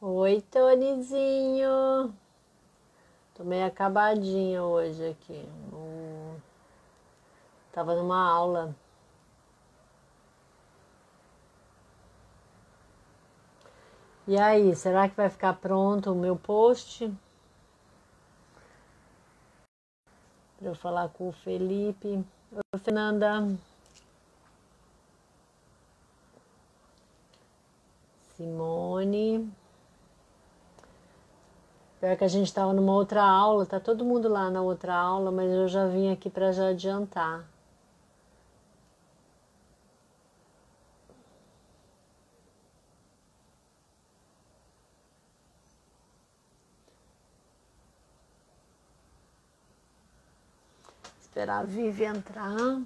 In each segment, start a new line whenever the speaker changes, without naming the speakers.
Oi, Tonizinho. Tô meio acabadinha hoje aqui. Tava numa aula. E aí, será que vai ficar pronto o meu post? Pra eu falar com o Felipe. Oi, Fernanda. Simone. Pior que a gente tava numa outra aula, tá todo mundo lá na outra aula, mas eu já vim aqui pra já adiantar. Esperar a Vivi entrar.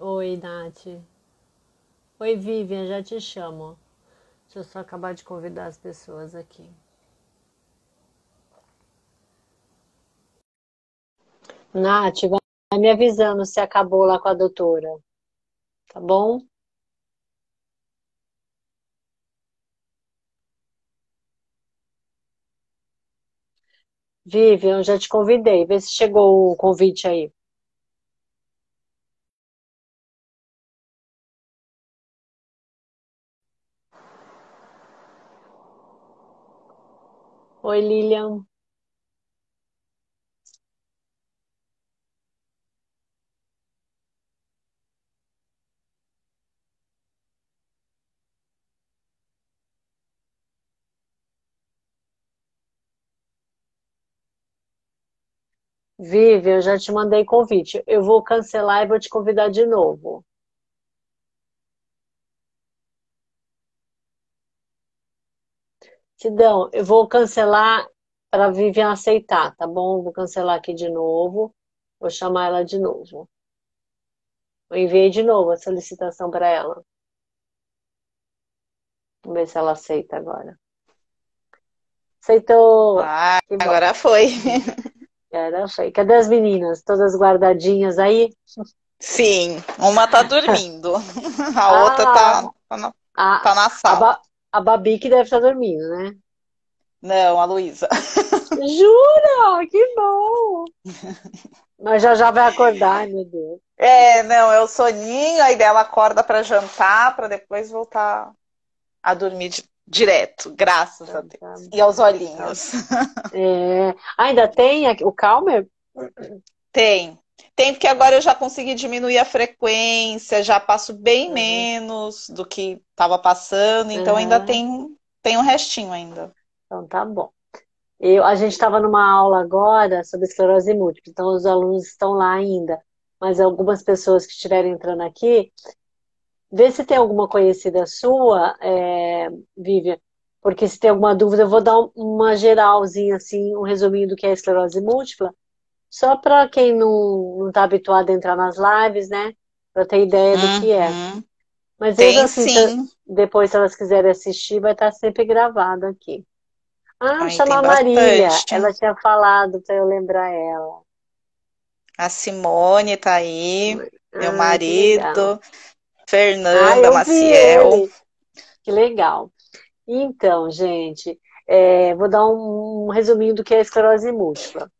Oi, Nath. Oi, Vivian, já te chamo. Deixa eu só acabar de convidar as pessoas aqui. Nath, vai me avisando se acabou lá com a doutora, tá bom? Vivian, já te convidei. Vê se chegou o convite aí. Oi, Lilian. Vivian, já te mandei convite. Eu vou cancelar e vou te convidar de novo. Sidão, eu vou cancelar para a Vivian aceitar, tá bom? Vou cancelar aqui de novo. Vou chamar ela de novo. Eu enviei de novo a solicitação para ela. Vamos ver se ela aceita agora. Aceitou!
Ah,
Que bom.
agora foi.
Era, foi. Cadê as meninas? Todas guardadinhas aí?
Sim, uma tá dormindo, a outra
Ah, a,
tá na
a,
sala.
a Babi que deve estar dormindo, né?
Não, a Luísa.
Jura? Que bom! Mas já já vai acordar, ai meu Deus.
É, não, é o soninho, aí dela acorda para jantar, para depois voltar a dormir direto, graças a
Então, tá,
Deus. E aos
tá.
olhinhos.
Ainda tem o Calmer?
Tem. Tem, porque agora eu já consegui diminuir a frequência, já passo bem
Uhum,
menos do que estava passando, então ainda
uhum.
tem um restinho ainda.
Então tá bom. A gente estava numa aula agora sobre esclerose múltipla, então os alunos estão lá ainda. Mas algumas pessoas que estiverem entrando aqui, vê se tem alguma conhecida sua, Vivian, porque se tem alguma dúvida, eu vou dar uma geralzinha, assim, um resuminho do que é esclerose múltipla, só para quem não está habituado a entrar nas lives, né? Para ter ideia do que é.
Uhum.
Mas mesmo
Tem
assim,
sim.
depois, se elas quiserem assistir, vai estar sempre gravado aqui. Ah,
Aí
chama
tem
a Marília.
bastante.
Ela tinha falado para eu lembrar ela.
A Simone tá aí, meu
Ai, que legal.
marido,
Ah,
Fernanda
eu vi
Maciel.
ele. Que legal. Então, gente, vou dar um resuminho do que é esclerose múltipla.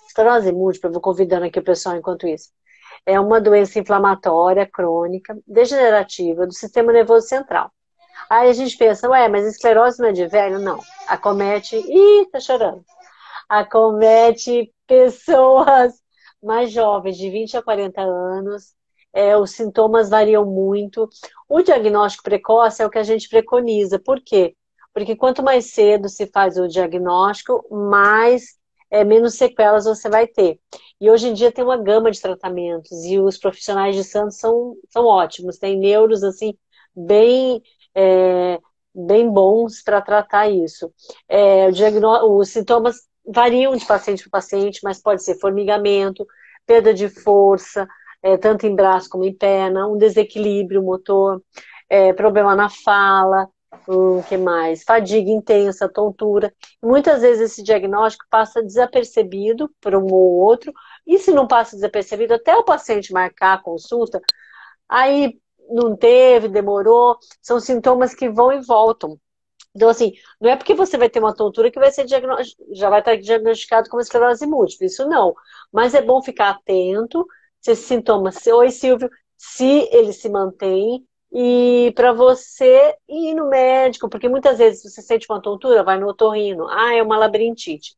Esclerose múltipla, vou convidando aqui o pessoal enquanto isso. É uma doença inflamatória crônica, degenerativa do sistema nervoso central. Aí a gente pensa, ué, mas esclerose não é de velho? Não. Acomete. Ih, tá chorando. Acomete pessoas mais jovens, de 20 a 40 anos. Os sintomas variam muito. O diagnóstico precoce é o que a gente preconiza. Por quê? Porque quanto mais cedo se faz o diagnóstico, menos sequelas você vai ter. E hoje em dia tem uma gama de tratamentos e os profissionais de Santos são ótimos. Tem neuros assim bem é, bem bons para tratar isso. Os sintomas variam de paciente para paciente, mas pode ser formigamento, perda de força, tanto em braço como em perna, um desequilíbrio motor, problema na fala, o que mais? Fadiga intensa, tontura. Muitas vezes esse diagnóstico passa desapercebido por um ou outro, e se não passa desapercebido, até o paciente marcar a consulta, aí não teve, demorou, são sintomas que vão e voltam. Então, assim, não é porque você vai ter uma tontura que vai ser já vai estar diagnosticado como esclerose múltipla, isso não. Mas é bom ficar atento se esse sintoma, oi Silvio, se ele se mantém, e para você ir no médico, porque muitas vezes você sente uma tontura, vai no otorrino, é uma labirintite.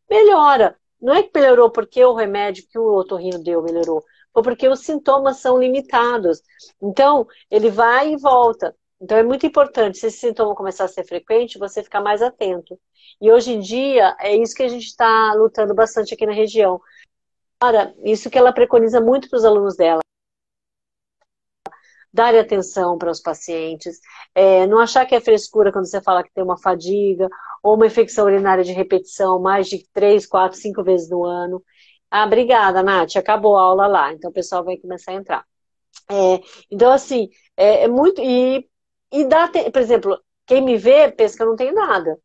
Melhora. Não é que melhorou porque o remédio que o otorrino deu melhorou, foi porque os sintomas são limitados. Então, ele vai e volta. Então é muito importante, se esse sintoma começar a ser frequente, você ficar mais atento. E hoje em dia, é isso que a gente está lutando bastante aqui na região. Ora, isso que ela preconiza muito para os alunos dela. Dar atenção para os pacientes, não achar que é frescura quando você fala que tem uma fadiga, ou uma infecção urinária de repetição, mais de 3, 4, 5 vezes no ano. Obrigada, Nath, acabou a aula lá, então o pessoal vai começar a entrar. Então, assim, é muito. E dá, por exemplo, quem me vê pensa que eu não tenho nada.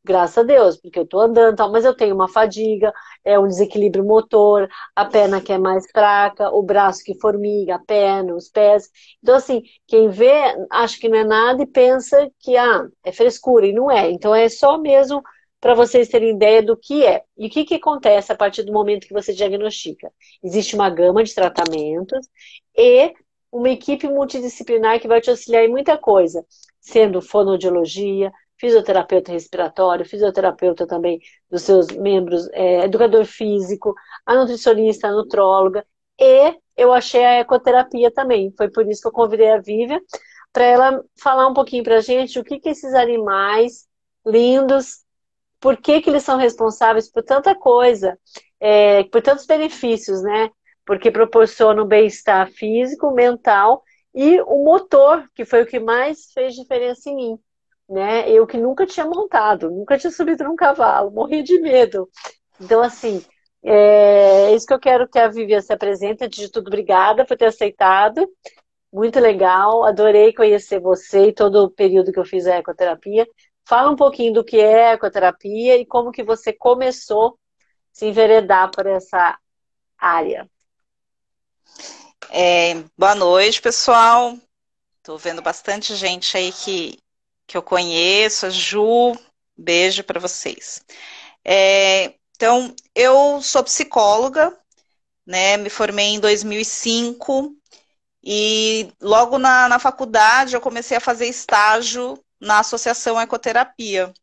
Graças a Deus, porque eu tô andando, tal, mas eu tenho uma fadiga, um desequilíbrio motor, a perna que é mais fraca, o braço que formiga, a perna, os pés. Então, assim, quem vê acha que não é nada e pensa que é frescura, e não é. Então, é só mesmo para vocês terem ideia do que é. E o que, que acontece a partir do momento que você diagnostica? Existe uma gama de tratamentos e uma equipe multidisciplinar que vai te auxiliar em muita coisa, sendo fonoaudiologia, fisioterapeuta respiratório, fisioterapeuta também dos seus membros, educador físico, a nutricionista, a nutróloga, e eu achei a ecoterapia também. Foi por isso que eu convidei a Vívia, para ela falar um pouquinho para a gente o que, que esses animais lindos, por que, que eles são responsáveis por tanta coisa, por tantos benefícios, né? Porque proporciona o bem-estar físico, mental e o motor, que foi o que mais fez diferença em mim, né? Eu que nunca tinha montado, nunca tinha subido num cavalo, morri de medo. Então, assim, é isso que eu quero que a Vivian se apresente. Antes de tudo, obrigada por ter aceitado. Muito legal, adorei conhecer você e todo o período que eu fiz a ecoterapia. Fala um pouquinho do que é a ecoterapia e como que você começou a se enveredar por essa área.
Boa noite, pessoal. Estou vendo bastante gente aí que eu conheço. A Ju, beijo para vocês. Então, eu sou psicóloga, né? Me formei em 2005 e logo na faculdade eu comecei a fazer estágio na Associação Ecoterapia.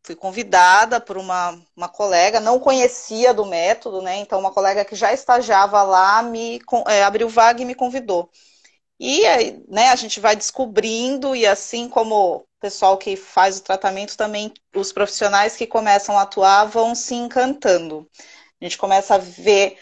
Fui convidada por uma colega, não conhecia do método, né? Então, uma colega que já estagiava lá abriu vaga e me convidou. E aí, né, a gente vai descobrindo, e assim como o pessoal que faz o tratamento, também os profissionais que começam a atuar vão se encantando. A gente começa a ver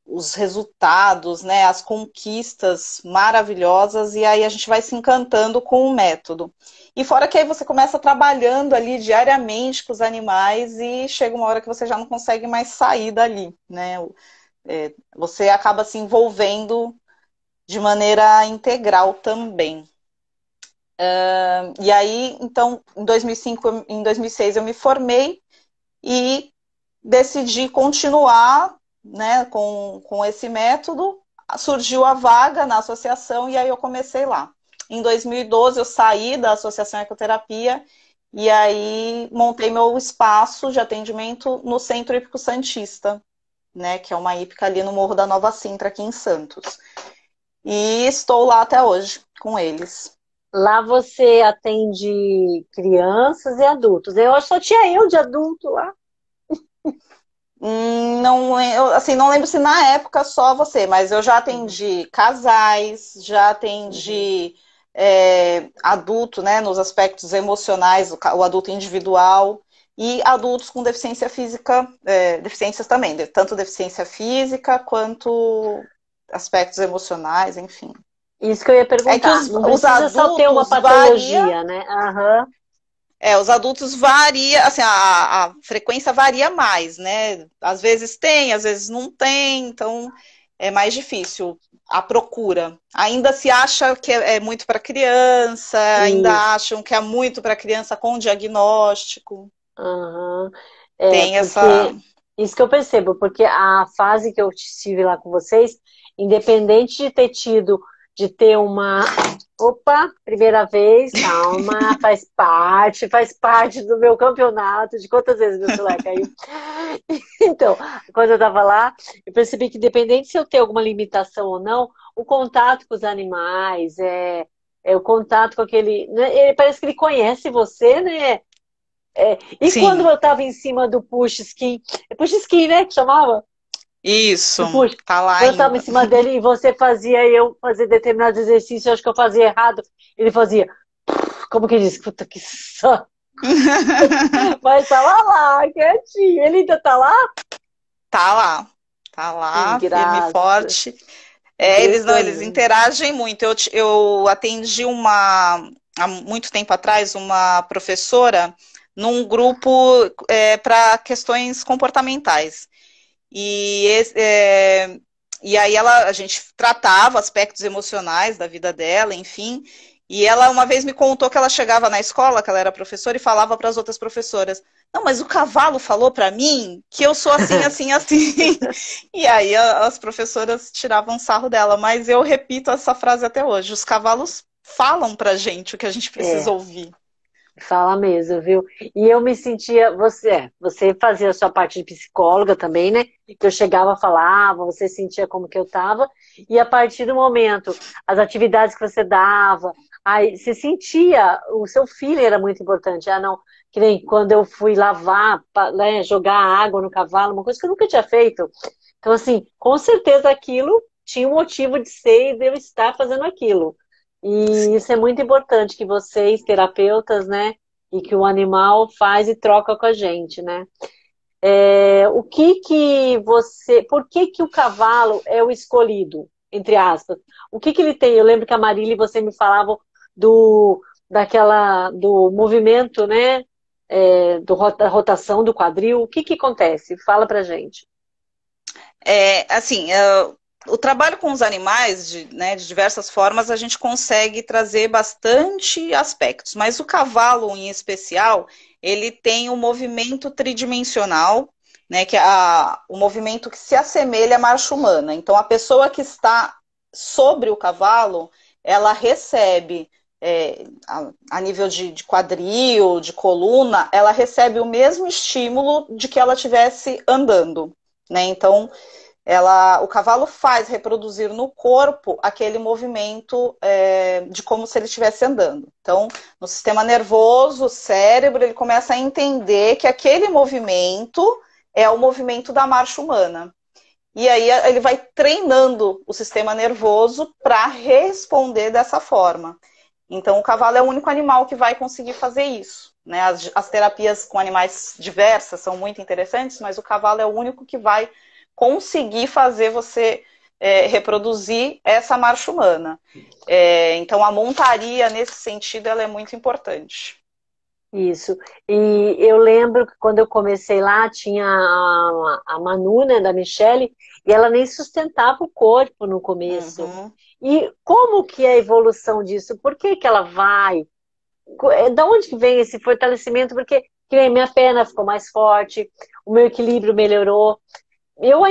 os resultados, né, as conquistas maravilhosas, e aí a gente vai se encantando com o método. E fora que aí você começa trabalhando ali diariamente com os animais e chega uma hora que você já não consegue mais sair dali, né? Você acaba se envolvendo de maneira integral também. E aí, então, em 2005, em 2006 eu me formei e decidi continuar, né, com esse método. Surgiu a vaga na associação e aí eu comecei lá. Em 2012 eu saí da Associação Ecoterapia e aí montei meu espaço de atendimento no Centro Hípico Santista, né, que é uma hípica ali no Morro da Nova Sintra, aqui em Santos. E estou lá até hoje com eles.
Lá você atende crianças e adultos. Eu acho que só tinha eu de adulto lá.
Não, assim, não lembro se na época só você, mas eu já atendi casais, já atendi adulto, né, nos aspectos emocionais, o adulto individual, e adultos com deficiência física, deficiências também, tanto deficiência física quanto aspectos emocionais, enfim.
Isso que eu ia
É que
perguntar. Não
os
precisa só ter uma
adultos varia.
patologia, né? Aham.
Os adultos varia, assim, a frequência varia mais, né? Às vezes tem, às vezes não tem, então é mais difícil a procura. Ainda se acha que é muito para criança, ainda
Isso.
acham que é muito para criança com diagnóstico.
Aham.
Tem essa.
Porque isso que eu percebo, porque a fase que eu estive lá com vocês, independente de ter tido, de ter uma. Opa, primeira vez, calma, faz parte do meu campeonato, de quantas vezes meu celular caiu. Então, quando eu estava lá, eu percebi que independente se eu ter alguma limitação ou não, o contato com os animais, é o contato com aquele. Né, parece que ele conhece você, né? E quando
Sim,
eu estava em cima do push skin, né, que chamava?
isso,
Do push.
tá lá
Quando eu estava em
ainda.
cima dele e você fazia eu fazer determinados exercícios, eu acho que eu fazia errado, ele fazia, como que diz? Puta que saco. Mas tava lá, quietinho. Ele ainda tá lá?
Tá
Que
lá, firme e
graça.
forte. Eles não, eles
Impressionante.
interagem muito. Eu atendi há muito tempo atrás, uma professora num grupo para questões comportamentais. E, e aí a gente tratava aspectos emocionais da vida dela, enfim. E ela uma vez me contou que ela chegava na escola, que ela era professora, e falava para as outras professoras: Não, mas o cavalo falou para mim que eu sou assim, assim, assim. E aí as professoras tiravam sarro dela. Mas eu repito essa frase até hoje: os cavalos falam pra gente o que a gente precisa
É,
ouvir.
fala mesmo, viu? E eu me sentia, você fazia a sua parte de psicóloga também, né? Que eu chegava, falava, você sentia como que eu tava, e a partir do momento, as atividades que você dava, aí você sentia, o seu feeling era muito importante. Ah, não, que nem quando eu fui lavar, né, jogar água no cavalo, uma coisa que eu nunca tinha feito. Então, assim, com certeza aquilo tinha um motivo de ser e de eu estar fazendo aquilo. E
Sim.
isso é muito importante que vocês, terapeutas, né, e que o animal faz e troca com a gente, né? O que que você, por que que o cavalo é o escolhido, entre aspas? O que que ele tem? Eu lembro que a Marília e você me falavam do movimento, né, da rotação do quadril. O que que acontece? Fala pra gente.
Assim, o trabalho com os animais, né, de diversas formas, a gente consegue trazer bastante aspectos, mas o cavalo, em especial, ele tem um movimento tridimensional, né, que é o movimento que se assemelha à marcha humana. Então, a pessoa que está sobre o cavalo, ela recebe, a nível de quadril, de coluna, ela recebe o mesmo estímulo de que ela estivesse andando, né? Então, o cavalo faz reproduzir no corpo aquele movimento de como se ele estivesse andando. Então, no sistema nervoso, o cérebro, ele começa a entender que aquele movimento é o movimento da marcha humana. E aí ele vai treinando o sistema nervoso para responder dessa forma. Então, o cavalo é o único animal que vai conseguir fazer isso. Né? As terapias com animais diversas são muito interessantes, mas o cavalo é o único que vai conseguir fazer você reproduzir essa marcha humana. Então, a montaria, nesse sentido, ela é muito importante.
Isso. E eu lembro que quando eu comecei lá, tinha a Manu, né, da Michelle, e ela nem sustentava o corpo no começo.
Uhum.
E como que é a evolução disso? Por que que ela vai? Da onde que vem esse fortalecimento? Porque que nem minha perna ficou mais forte, o meu equilíbrio melhorou. Eu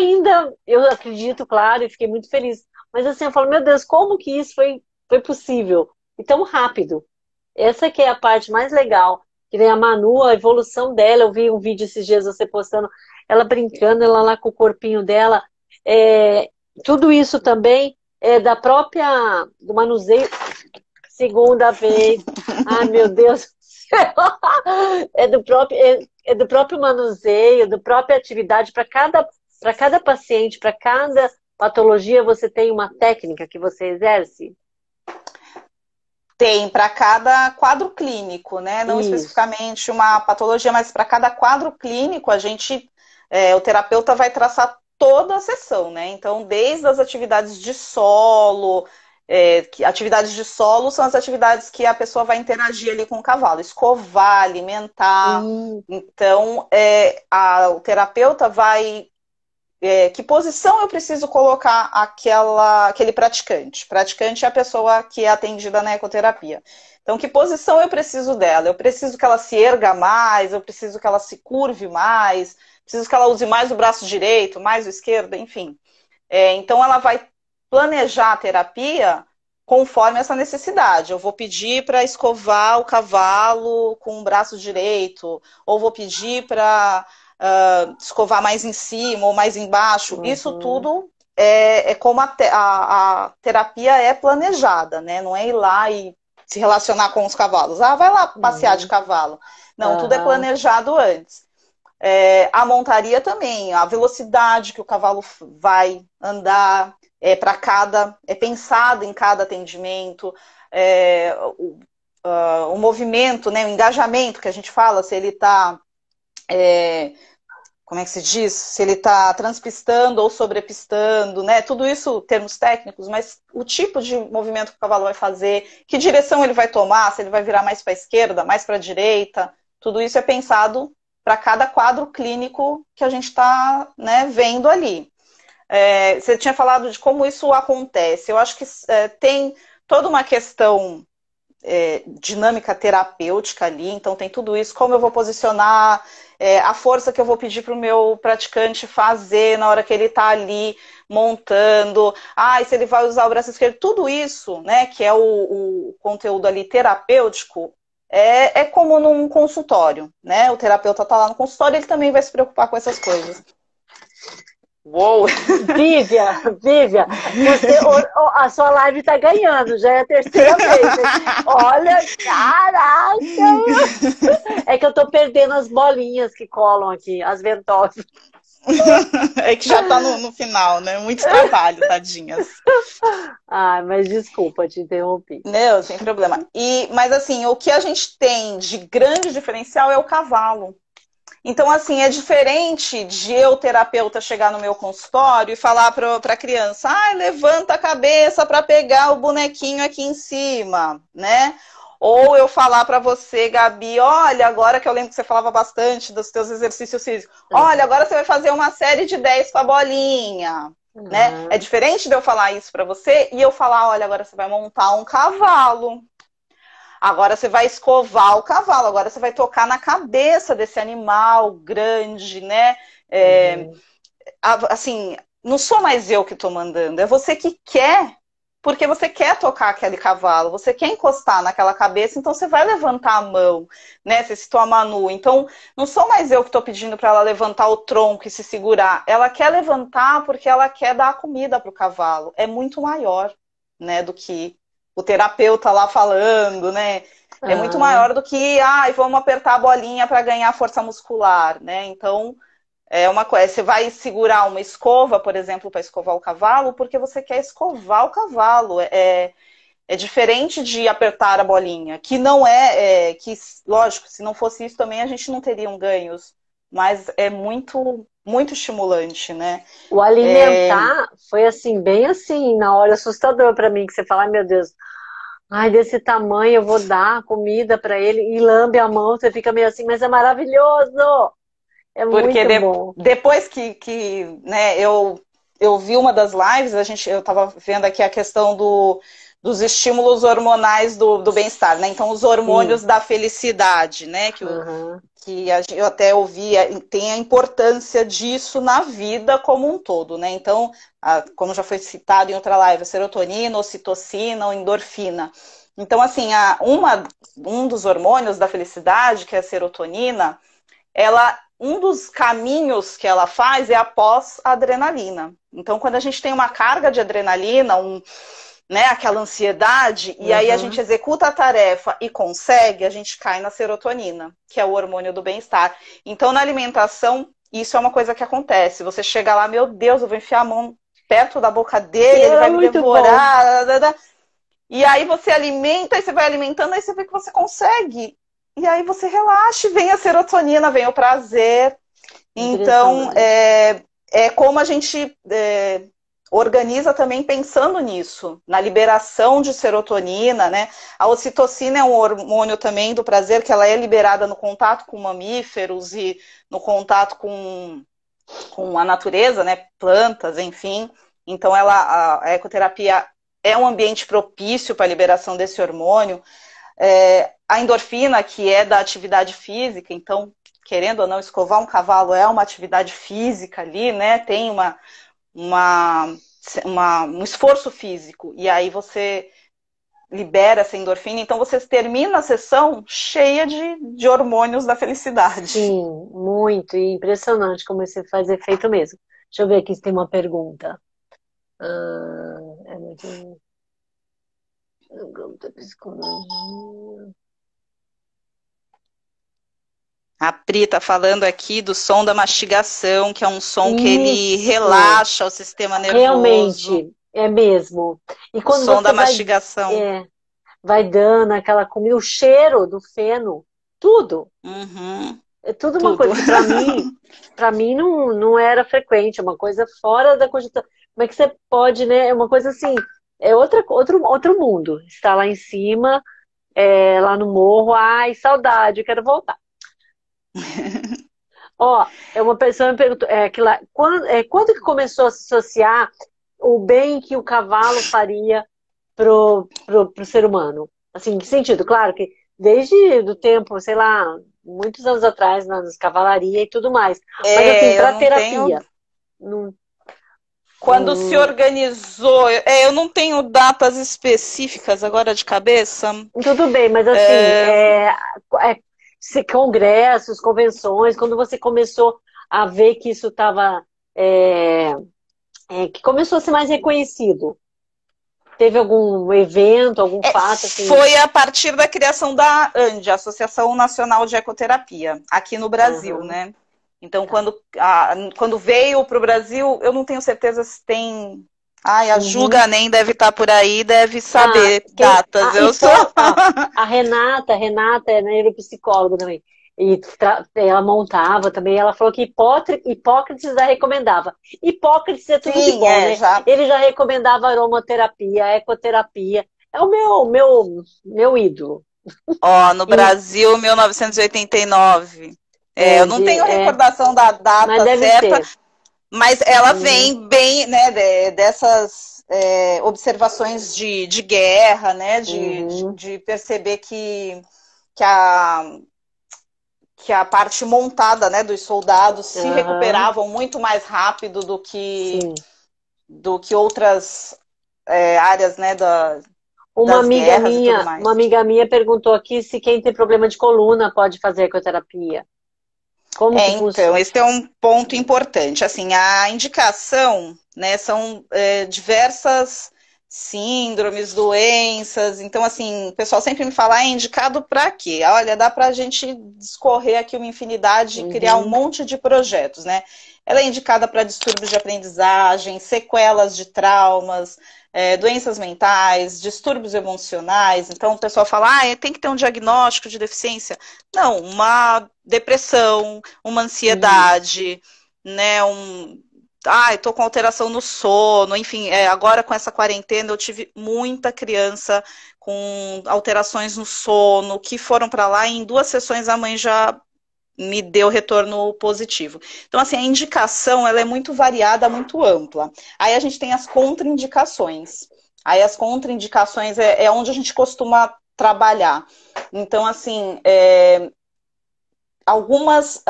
acredito, claro, e fiquei muito feliz. Mas assim, eu falo, meu Deus, como que isso foi possível? E tão rápido. Essa que é a parte mais legal. Que nem a Manu, a evolução dela. Eu vi um vídeo esses dias você postando, ela brincando, ela lá com o corpinho dela. É, tudo isso também é do manuseio. Segunda vez. Ai, meu Deus do céu. É do próprio manuseio, da própria atividade. Para cada paciente, para cada patologia, você tem uma técnica que você exerce?
Tem para cada quadro clínico, né? Não
Isso.
especificamente uma patologia, mas para cada quadro clínico, o terapeuta vai traçar toda a sessão, né? Então, desde as atividades de solo, atividades de solo são as atividades que a pessoa vai interagir ali com o cavalo, escovar, alimentar. Então, o terapeuta vai... que posição eu preciso colocar aquele praticante? Praticante é a pessoa que é atendida na ecoterapia. Então, que posição eu preciso dela? Eu preciso que ela se erga mais, eu preciso que ela se curve mais, preciso que ela use mais o braço direito, mais o esquerdo, enfim. Então, ela vai planejar a terapia conforme essa necessidade. Eu vou pedir para escovar o cavalo com o braço direito, ou vou pedir para escovar mais em cima ou mais embaixo. Isso tudo é como a terapia é planejada, né? Não é ir lá e se relacionar com os cavalos. Ah, vai lá passear de cavalo. Não, tudo é planejado antes. A montaria também, a velocidade que o cavalo vai andar, é pensado em cada atendimento, o movimento, né, o engajamento que a gente fala, se ele está, como é que se diz? Se ele está transpistando ou sobrepistando, né? Tudo isso, termos técnicos, mas o tipo de movimento que o cavalo vai fazer, que direção ele vai tomar, se ele vai virar mais para a esquerda, mais para a direita, tudo isso é pensado para cada quadro clínico que a gente está, né, vendo ali. Você tinha falado de como isso acontece. Eu acho que tem toda uma questão dinâmica terapêutica ali, então tem tudo isso, como eu vou posicionar, a força que eu vou pedir para o meu praticante fazer na hora que ele está ali montando, e se ele vai usar o braço esquerdo, tudo isso, né, que é o conteúdo ali terapêutico, é como num consultório, né? O terapeuta está lá no consultório, ele também vai se preocupar com essas coisas. Uou!
Vívia, a sua live está ganhando, já é a terceira vez. Olha, caraca! É que eu estou perdendo as bolinhas que colam aqui, as ventosas.
É que já está no final, né? Muito trabalho, tadinhas.
Mas desculpa, te interrompi.
Não, sem problema. Mas assim, o que a gente tem de grande diferencial é o cavalo. Então, assim, é diferente de eu, terapeuta, chegar no meu consultório e falar para a criança, levanta a cabeça para pegar o bonequinho aqui em cima, né? Ou eu falar para você, Gabi, olha, agora que eu lembro que você falava bastante dos teus exercícios físicos, olha, agora você vai fazer uma série de 10 com a bolinha, né? É diferente de eu falar isso para você e eu falar, olha, agora você vai montar um cavalo. Agora você vai escovar o cavalo, agora você vai tocar na cabeça desse animal grande, né? Assim, não sou mais eu que estou mandando, é você que quer, porque você quer tocar aquele cavalo, você quer encostar naquela cabeça, então você vai levantar a mão, né? Você citou a Manu, então não sou mais eu que estou pedindo para ela levantar o tronco e se segurar, ela quer levantar porque ela quer dar a comida para o cavalo, é muito maior, né, do que o terapeuta lá falando, né? É muito maior do que, vamos apertar a bolinha para ganhar força muscular, né? Então, é uma coisa. Você vai segurar uma escova, por exemplo, para escovar o cavalo, porque você quer escovar o cavalo. É diferente de apertar a bolinha, que não que, lógico, se não fosse isso também a gente não teria ganhos, mas é muito, muito estimulante, né?
O alimentar foi assim, bem assim, na hora assustador para mim, que você fala, meu Deus, desse tamanho eu vou dar comida para ele e lambe a mão, você fica meio assim, mas é maravilhoso! É
porque
muito bom.
Depois que né, eu vi uma das lives, eu estava vendo aqui a questão dos estímulos hormonais do bem-estar, né? Então, os hormônios da felicidade, né? Que eu até ouvi, tem a importância disso na vida como um todo, né? Então, como já foi citado em outra live, a serotonina, ocitocina, ou endorfina. Então, assim, um dos hormônios da felicidade, que é a serotonina, um dos caminhos que ela faz é após a adrenalina. Então, quando a gente tem uma carga de adrenalina, né, aquela ansiedade, e aí a gente executa a tarefa e consegue, a gente cai na serotonina, que é o hormônio do bem-estar. Então, na alimentação, isso é uma coisa que acontece. Você chega lá, meu Deus, eu vou enfiar a mão perto da boca dele, ele vai me devorar. E aí você alimenta, aí você vai alimentando, aí você vê que você consegue. E aí você relaxa, vem a serotonina, vem o prazer. Então, é como a gente organiza também pensando nisso, na liberação de serotonina, né? A ocitocina é um hormônio também do prazer, que ela é liberada no contato com mamíferos e no contato com a natureza, né? Plantas, enfim. Então, a ecoterapia é um ambiente propício para a liberação desse hormônio. A endorfina, que é da atividade física, então, querendo ou não, escovar um cavalo é uma atividade física ali, né? Tem um esforço físico, e aí você libera essa endorfina, então você termina a sessão cheia de hormônios da felicidade.
Sim, muito, e impressionante como isso faz efeito mesmo. Deixa eu ver aqui se tem uma pergunta. É muito... Psicologia.
A Pri tá falando aqui do som da mastigação, que é um som que ele
Isso.
relaxa o sistema nervoso.
Realmente, é mesmo. E
O
quando
som
você
da mastigação.
vai dando aquela comida, o cheiro do feno, tudo.
Uhum.
É tudo uma coisa que para mim não era frequente, é uma coisa fora da cogitação. Como é que você pode, né? É uma coisa assim, é outro mundo. Está lá em cima, lá no morro, ai, saudade, eu quero voltar. Ó, uma pessoa me perguntou, quando que começou a se associar o bem que o cavalo faria pro ser humano? Assim, em que sentido? Claro que desde do tempo, sei lá, muitos anos atrás, nas cavalaria e tudo mais. Mas assim,
Eu
para
não
terapia.
tenho... Quando se organizou, eu não tenho datas específicas agora de cabeça.
Tudo bem, mas assim, congressos, convenções, quando você começou a ver que isso estava, que começou a ser mais reconhecido, teve algum evento, algum fato? Assim?
Foi a partir da criação da ANDE, Associação Nacional de Ecoterapia, aqui no Brasil, né? Então, quando veio para o Brasil, eu não tenho certeza se tem... Ai, a Juga nem deve estar por aí, deve saber datas.
A Renata é neuropsicóloga também. E ela montava também, ela falou que Hipócrates já recomendava. Hipócrates é tudo de bom, né? Ele já recomendava aromaterapia, ecoterapia. É o meu ídolo.
Ó, no Brasil, 1989. Eu não tenho recordação da data certa, mas ela vem bem, né, dessas observações de guerra, né, de perceber que a parte montada, né, dos soldados se recuperavam muito mais rápido do que outras áreas, né,
uma amiga minha perguntou aqui se quem tem problema de coluna pode fazer ecoterapia. Como que funciona?
Então, esse é um ponto importante. Assim, a indicação, né, são diversas síndromes, doenças. Então, assim, o pessoal sempre me fala, é indicado para quê? Olha, dá para a gente discorrer aqui uma infinidade e criar um monte de projetos, né? Ela é indicada para distúrbios de aprendizagem, sequelas de traumas, doenças mentais, distúrbios emocionais. Então, o pessoal fala, tem que ter um diagnóstico de deficiência. Não, uma depressão, uma ansiedade, né, estou com alteração no sono, enfim, agora com essa quarentena eu tive muita criança com alterações no sono, que foram para lá e em 2 sessões a mãe já me deu retorno positivo. Então, assim, a indicação, ela é muito variada, muito ampla. Aí a gente tem as contraindicações. Aí as contraindicações é onde a gente costuma trabalhar. Então, assim, algumas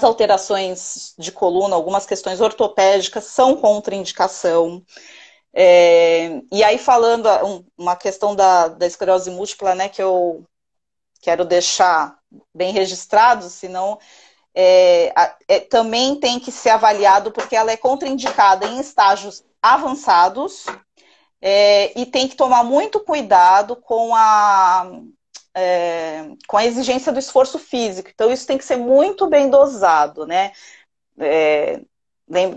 alterações de coluna, algumas questões ortopédicas são contraindicação. E aí, falando uma questão da esclerose múltipla, né, que eu quero deixar bem registrado, senão também tem que ser avaliado, porque ela é contraindicada em estágios avançados e tem que tomar muito cuidado com a exigência do esforço físico. Então, isso tem que ser muito bem dosado, né?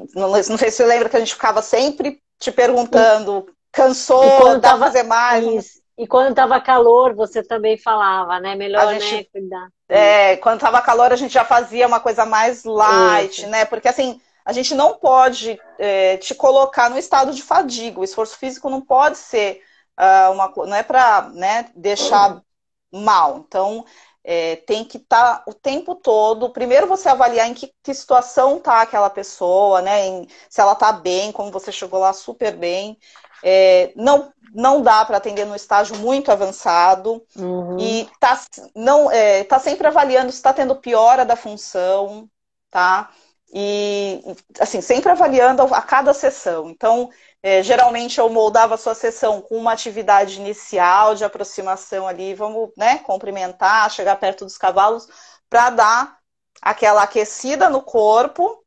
Não sei se você lembra que a gente ficava sempre te perguntando, cansou, dá pra fazer mais?
Isso. E quando estava calor, você também falava, né? Melhor, né, cuidar.
Quando estava calor, a gente já fazia uma coisa mais light, né? Porque, assim, a gente não pode te colocar no estado de fadiga. O esforço físico não pode ser não é para, né, deixar mal. Então, tem que estar o tempo todo. Primeiro você avaliar em que situação está aquela pessoa, né? Se ela está bem, como você chegou lá super bem. Não dá para atender no estágio muito avançado. E tá sempre avaliando se está tendo piora da função, tá? E assim, sempre avaliando a cada sessão. Então, geralmente eu moldava a sua sessão com uma atividade inicial de aproximação ali, vamos, né, cumprimentar, chegar perto dos cavalos, para dar aquela aquecida no corpo.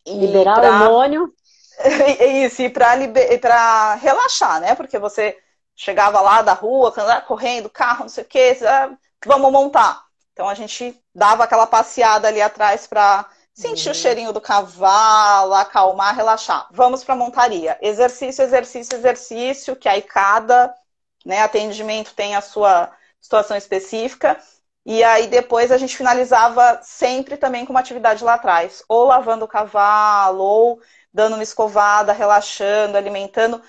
Liberar o hormônio.
Isso, e para relaxar, né? Porque você chegava lá da rua, correndo, carro, não sei o quê, vamos montar. Então a gente dava aquela passeada ali atrás para sentir o cheirinho do cavalo, acalmar, relaxar. Vamos para a montaria. Exercício, exercício, exercício, que aí cada, né, atendimento tem a sua situação específica. E aí depois a gente finalizava sempre também com uma atividade lá atrás. Ou lavando o cavalo, ou dando uma escovada, relaxando, alimentando.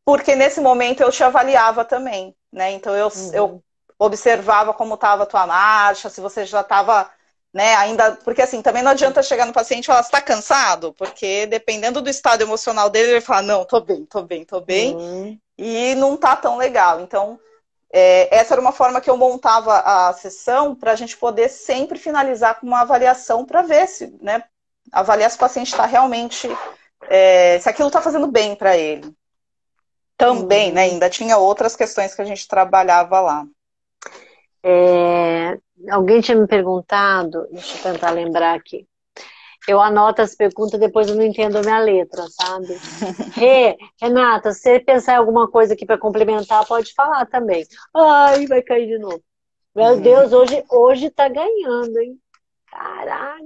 Porque nesse momento eu te avaliava também, né? Então eu observava como estava a tua marcha, se você já estava, né, ainda... Porque assim, também não adianta chegar no paciente e falar, você está cansado? Porque dependendo do estado emocional dele, ele vai falar, não, tô bem, tô bem, tô bem. E não tá tão legal. Então, essa era uma forma que eu montava a sessão para a gente poder sempre finalizar com uma avaliação para ver se, né, avaliar se o paciente está realmente... se aquilo está fazendo bem para ele. Também, né? Ainda tinha outras questões que a gente trabalhava lá.
Alguém tinha me perguntado, deixa eu tentar lembrar aqui. Eu anoto as perguntas, depois eu não entendo a minha letra, sabe? Renata, se você pensar em alguma coisa aqui para complementar, pode falar também. Ai, vai cair de novo. Meu Deus, hoje tá ganhando, hein? Caraca.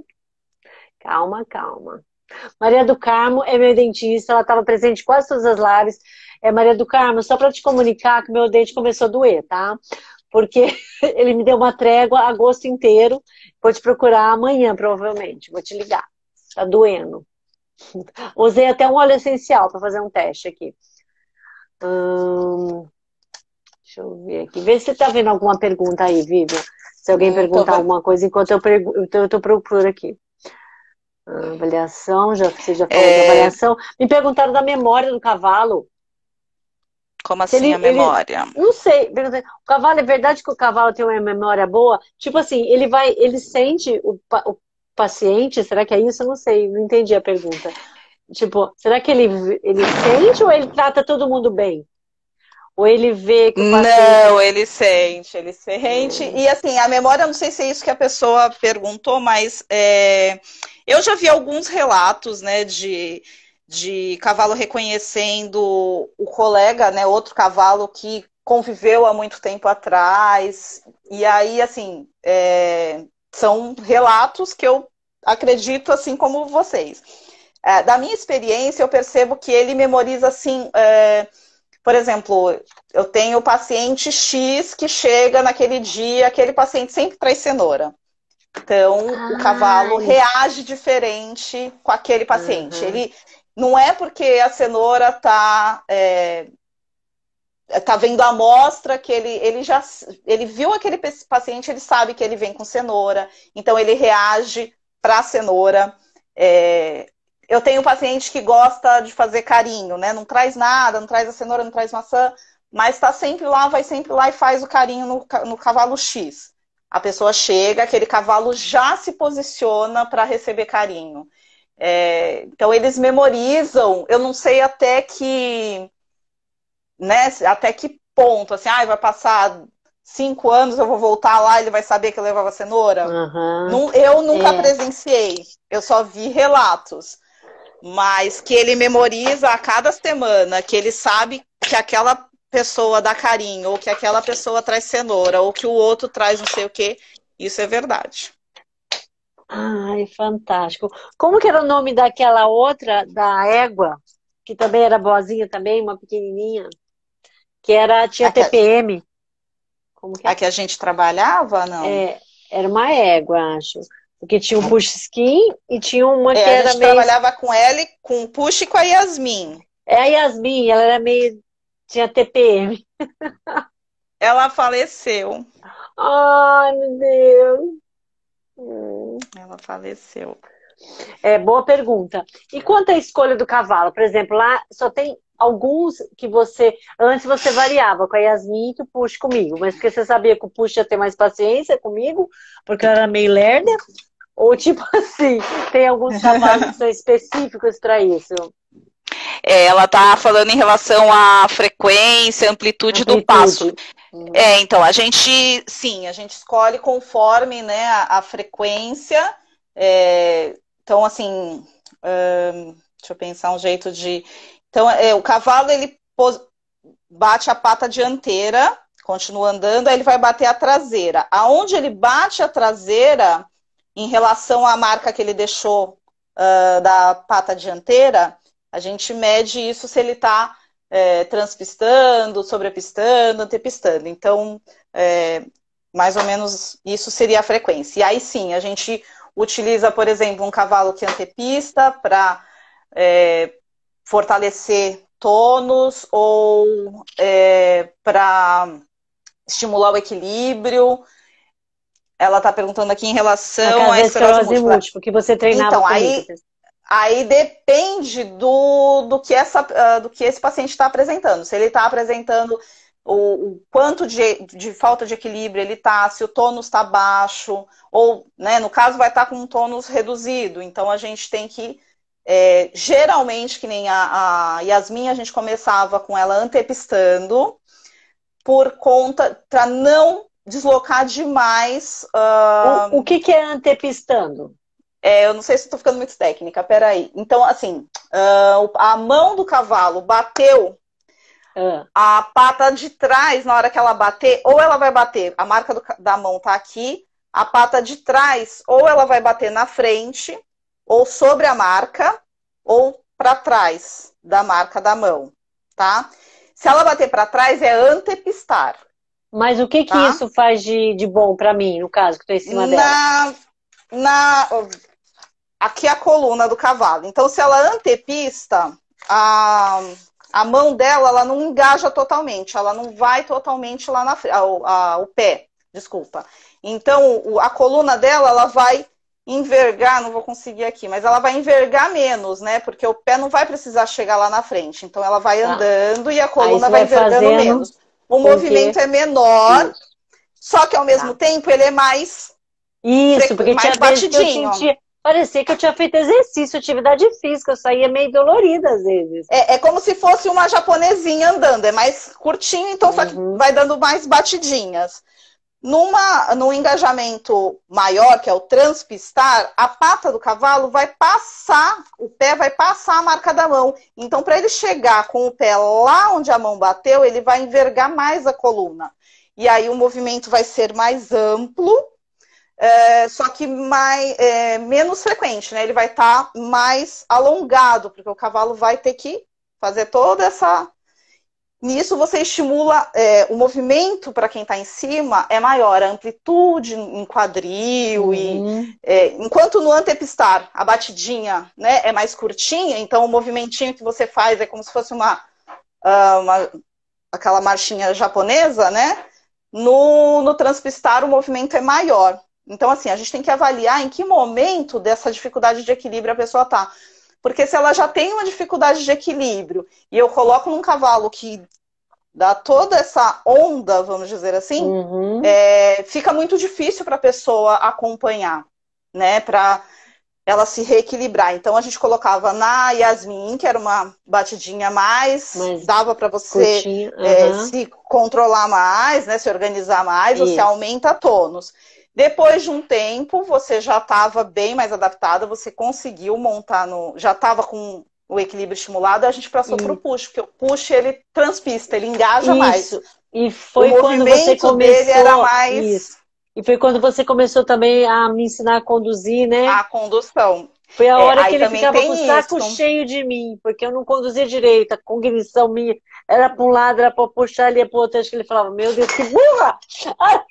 Calma, calma. Maria do Carmo é minha dentista, ela estava presente em quase todas as lives. Maria do Carmo, só para te comunicar que meu dente começou a doer, tá? Porque ele me deu uma trégua agosto inteiro. Vou te procurar amanhã, provavelmente. Vou te ligar. Tá doendo. Usei até um óleo essencial para fazer um teste aqui. Deixa eu ver aqui. Vê se você tá vendo alguma pergunta aí, Vivian. Se alguém perguntar alguma coisa, enquanto eu tô procurando aqui. Avaliação, você já falou de avaliação. Me perguntaram da memória do cavalo.
Como assim a memória?
Não sei. O cavalo, é verdade que o cavalo tem uma memória boa? Tipo assim, ele sente o paciente? Será que é isso? Eu não sei, não entendi a pergunta. Tipo, será que ele sente ou ele trata todo mundo bem? Ou ele vê que o paciente...
Não, ele sente. E assim, a memória, não sei se é isso que a pessoa perguntou, mas eu já vi alguns relatos, né, de cavalo reconhecendo o colega, né, outro cavalo que conviveu há muito tempo atrás. E aí, assim, são relatos que eu acredito, assim como vocês. Da minha experiência, eu percebo que ele memoriza, assim... Por exemplo, eu tenho o paciente X que chega naquele dia, aquele paciente sempre traz cenoura. Então, o cavalo reage diferente com aquele paciente. Ele não é porque a cenoura tá vendo a amostra que ele viu aquele paciente, ele sabe que ele vem com cenoura, então ele reage para a cenoura. Eu tenho um paciente que gosta de fazer carinho, né? Não traz nada, não traz a cenoura, não traz maçã, mas está sempre lá, vai sempre lá e faz o carinho no cavalo X. A pessoa chega, aquele cavalo já se posiciona para receber carinho. Então eles memorizam, eu não sei até que, né? Até que ponto, assim, vai passar 5 anos, eu vou voltar lá, ele vai saber que eu levava cenoura. Eu nunca presenciei, eu só vi relatos. Mas que ele memoriza a cada semana, que ele sabe que aquela pessoa dá carinho, ou que aquela pessoa traz cenoura, ou que o outro traz não sei o quê, isso é verdade.
Ai, fantástico. Como que era o nome daquela outra, da égua, que também era boazinha também, uma pequenininha, que tinha TPM?
Como que é? A que a gente trabalhava, não?
Era uma égua, acho. Porque tinha um push skin e tinha uma que
A
era
gente
meio...
trabalhava com ela, com o Push e com a Yasmin.
É a Yasmin, ela era meio... Tinha TPM.
Ela faleceu.
Ai, meu Deus.
Ela faleceu.
Boa pergunta. E quanto à escolha do cavalo? Por exemplo, lá só tem alguns que você... Antes você variava com a Yasmin e o Push comigo, mas porque você sabia que o Push ia ter mais paciência comigo, porque eu era meio lerda? Ou tipo assim, tem alguns cavalos que são específicos para isso?
Ela está falando em relação à frequência, amplitude do passo. Então, a gente escolhe conforme, né, a frequência. Então, assim, deixa eu pensar um jeito de... Então, o cavalo, ele bate a pata dianteira, continua andando, aí ele vai bater a traseira. Aonde ele bate a traseira, em relação à marca que ele deixou da pata dianteira, a gente mede isso se ele está transpistando, sobrepistando, antepistando. Então, mais ou menos isso seria a frequência. E aí sim, a gente utiliza, por exemplo, um cavalo que antepista para fortalecer tônus ou para estimular o equilíbrio. Ela está perguntando aqui em relação à esclerose múltipla.
Que você treinava
então,
comigo.
Aí depende do que esse paciente está apresentando. Se ele está apresentando o quanto de falta de equilíbrio ele está, se o tônus está baixo, ou, né, no caso, vai estar com um tônus reduzido. Então, a gente tem que, geralmente, que nem a Yasmin, a gente começava com ela antepistando, para não deslocar demais.
O que é antepistando?
Eu não sei se estou ficando muito técnica, peraí. Então, assim, a mão do cavalo bateu, a pata de trás, na hora que ela bater, ou ela vai bater, a marca da mão tá aqui, a pata de trás, ou ela vai bater na frente, ou sobre a marca, ou para trás da marca da mão, tá? Se ela bater para trás, é antepistar.
Mas o que isso faz de bom para mim, no caso, que estou em cima dela?
Aqui é a coluna do cavalo. Então, se ela antepista, a mão dela, ela não engaja totalmente. Ela não vai totalmente lá na frente. O pé, desculpa. Então, a coluna dela, ela vai envergar, não vou conseguir aqui, mas ela vai envergar menos, né? Porque o pé não vai precisar chegar lá na frente. Então, ela vai andando e a coluna vai envergando menos. O movimento é menor, só que ao mesmo tempo ele é mais...
Isso, porque
mais batidinho.
Parecia que eu tinha feito exercício, atividade física, eu saía meio dolorida às vezes.
É como se fosse uma japonesinha andando, é mais curtinho, então só que vai dando mais batidinhas. Num engajamento maior, que é o transpistar, a pata do cavalo vai passar, o pé vai passar a marca da mão. Então, para ele chegar com o pé lá onde a mão bateu, ele vai envergar mais a coluna. E aí o movimento vai ser mais amplo, só que menos frequente, né? Ele vai estar mais alongado, porque o cavalo vai ter que fazer toda essa... Nisso você estimula o movimento para quem está em cima é maior, a amplitude em quadril enquanto no antepistar a batidinha, né, é mais curtinha, então o movimentinho que você faz é como se fosse aquela marchinha japonesa, né? No transpistar o movimento é maior. Então assim, a gente tem que avaliar em que momento dessa dificuldade de equilíbrio a pessoa está. Porque se ela já tem uma dificuldade de equilíbrio e eu coloco num cavalo que dá toda essa onda, vamos dizer assim, fica muito difícil para a pessoa acompanhar, né? Para ela se reequilibrar. Então a gente colocava na Yasmin, que era uma batidinha mais dava para você se controlar mais, né? Se organizar mais, você aumenta tônus. Depois de um tempo, você já estava bem mais adaptada, você conseguiu montar já estava com o equilíbrio estimulado, a gente passou para o push, porque o push, ele transpista, ele engaja mais.
E foi
o
quando
movimento
você começou,
dele era mais...
E foi quando você começou também a me ensinar a conduzir, né?
A condução.
Foi a hora que ele ficava com o saco cheio de mim, porque eu não conduzia direito, a cognição minha Era para um lado, era para puxar, ele ia para o outro. Acho que ele falava, meu Deus, que burra! Ai,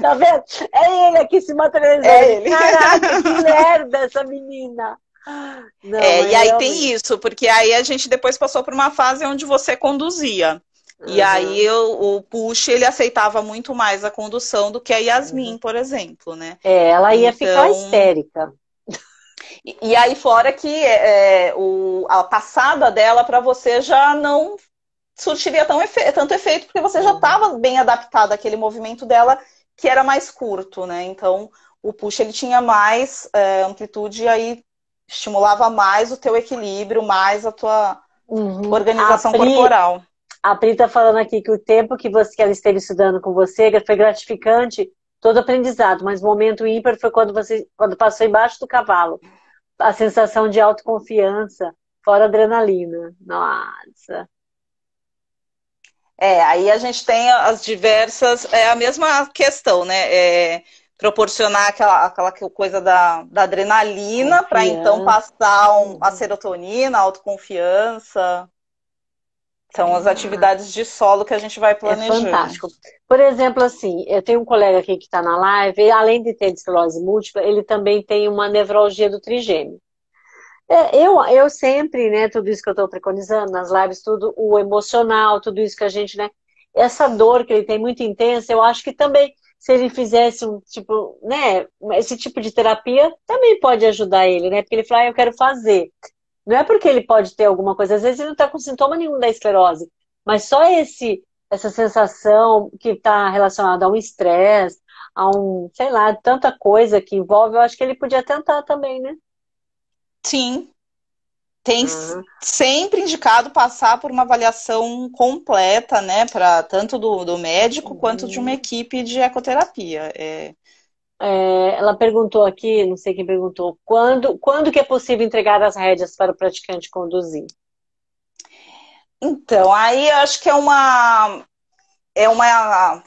tá vendo? É ele aqui se materializando.
É ele.
Caraca, que lerda essa menina! Não,
É, e
é
aí tem
realmente.
isso, porque aí a gente depois passou por uma fase onde você conduzia. E aí
Uhum,
o Puxa, ele aceitava muito mais a condução do que a
uhum.
Yasmin, por exemplo, né?
É, ela ia ficar
Então,
histérica.
e aí fora que a passada dela para você já não surtiria tanto efeito, porque você já
Uhum.
estava bem adaptado àquele movimento dela, que era mais curto, né? Então, o push ele tinha mais amplitude e aí estimulava mais o teu equilíbrio, mais a tua
Uhum.
organização corporal.
A Pri tá falando aqui que o tempo que ela esteve estudando com você foi gratificante, todo aprendizado, mas o momento ímpar foi quando passou embaixo do cavalo. A sensação de autoconfiança, fora adrenalina. Nossa.
Aí a gente tem as diversas, é a mesma questão, né? Proporcionar aquela coisa da adrenalina para então
Confiança.
passar a
Uhum.
serotonina, a autoconfiança. São as
Ah,
atividades de solo que a gente vai
é
planejando.
fantástico. Por exemplo, assim, eu tenho um colega aqui que está na live, e além de ter esclerose múltipla, ele também tem uma nevralgia do trigêmeo. Eu sempre, né, tudo isso que eu estou preconizando nas lives, tudo o emocional, tudo isso que a gente, né, essa dor que ele tem muito intensa, eu acho que também, se ele fizesse um tipo, né, esse tipo de terapia, também pode ajudar ele, né, porque ele fala, eu quero fazer. Não é porque ele pode ter alguma coisa, às vezes ele não está com sintoma nenhum da esclerose, mas só essa sensação que está relacionada a um estresse, a um, sei lá, tanta coisa que envolve, eu acho que ele podia tentar também, né?
Sim, tem
Uhum.
sempre indicado passar por uma avaliação completa, né, para tanto do médico quanto de uma
Uhum.
equipe de ecoterapia.
Ela perguntou aqui, não sei quem perguntou, quando que é possível entregar as rédeas para o praticante conduzir?
Então, aí eu acho que é uma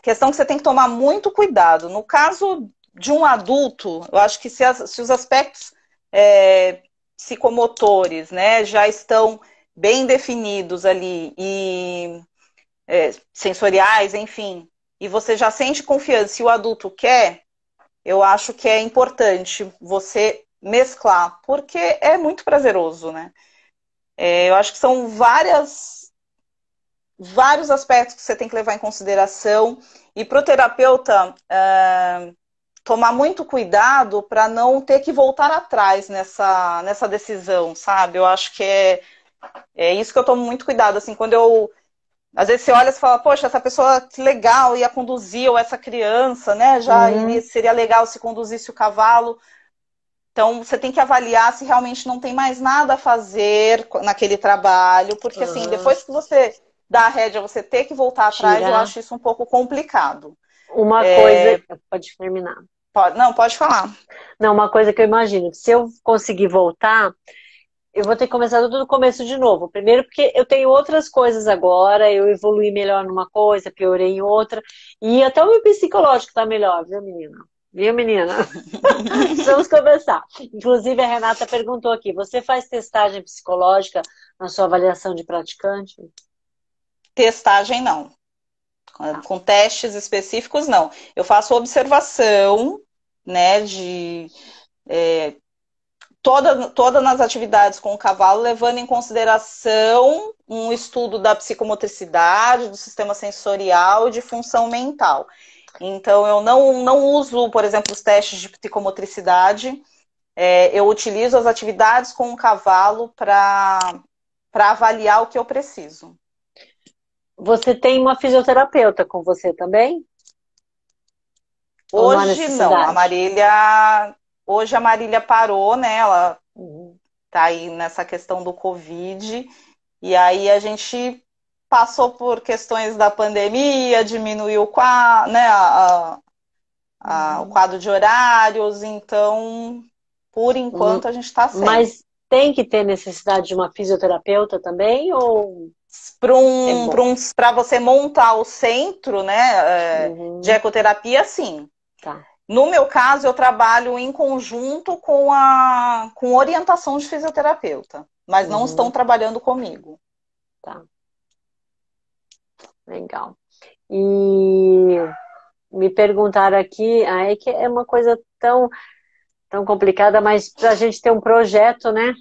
questão que você tem que tomar muito cuidado. No caso de um adulto, eu acho que se os aspectos psicomotores, né, já estão bem definidos ali e sensoriais, enfim, e você já sente confiança e o adulto quer, eu acho que é importante você mesclar, porque é muito prazeroso, né? Eu acho que são vários aspectos que você tem que levar em consideração. E para o terapeuta tomar muito cuidado para não ter que voltar atrás nessa decisão, sabe? Eu acho que é isso que eu tomo muito cuidado. Assim, quando eu. Às vezes você olha e fala, poxa, essa pessoa que legal ia conduzir, ou essa criança, né?
Uhum.
Seria legal se conduzisse o cavalo. Então, você tem que avaliar se realmente não tem mais nada a fazer naquele trabalho, porque assim,
Uhum.
depois que você dá a rédea, você ter que voltar atrás, eu
Tirar
acho isso um pouco complicado.
uma coisa. Pode terminar.
Não, pode falar.
Não, uma coisa que eu imagino, que se eu conseguir voltar, eu vou ter que começar tudo do começo de novo. Primeiro, porque eu tenho outras coisas agora, eu evolui melhor numa coisa, piorei em outra, e até o meu psicológico tá melhor, viu, menina? Viu, menina? Precisamos conversar. Inclusive, a Renata perguntou aqui: você faz testagem psicológica na sua avaliação de praticante?
Testagem, não.
Tá.
Com testes específicos, não. Eu faço observação, né, de todas nas atividades com o cavalo, levando em consideração um estudo da psicomotricidade, do sistema sensorial e de função mental. Então, eu não uso, por exemplo, os testes de psicomotricidade, eu utilizo as atividades com o cavalo para avaliar o que eu preciso.
Você tem uma fisioterapeuta com você também? Ou não há
Hoje não,
necessidade?
hoje a Marília parou, né? Ela
Uhum.
tá aí nessa questão do Covid, e aí a gente passou por questões da pandemia, diminuiu né, o
Uhum.
quadro de horários, então, por
Hum,
enquanto, a gente está sem.
Mas tem que ter necessidade de uma fisioterapeuta também? Ou é bom?
Para você montar o centro, né, de
Uhum.
ecoterapia, sim.
Tá.
No meu caso, eu trabalho em conjunto com orientação de fisioterapeuta, mas não estão
Uhum.
trabalhando comigo.
Tá. Legal. E me perguntaram aqui, é que é uma coisa tão complicada, mas para a gente ter um projeto, né?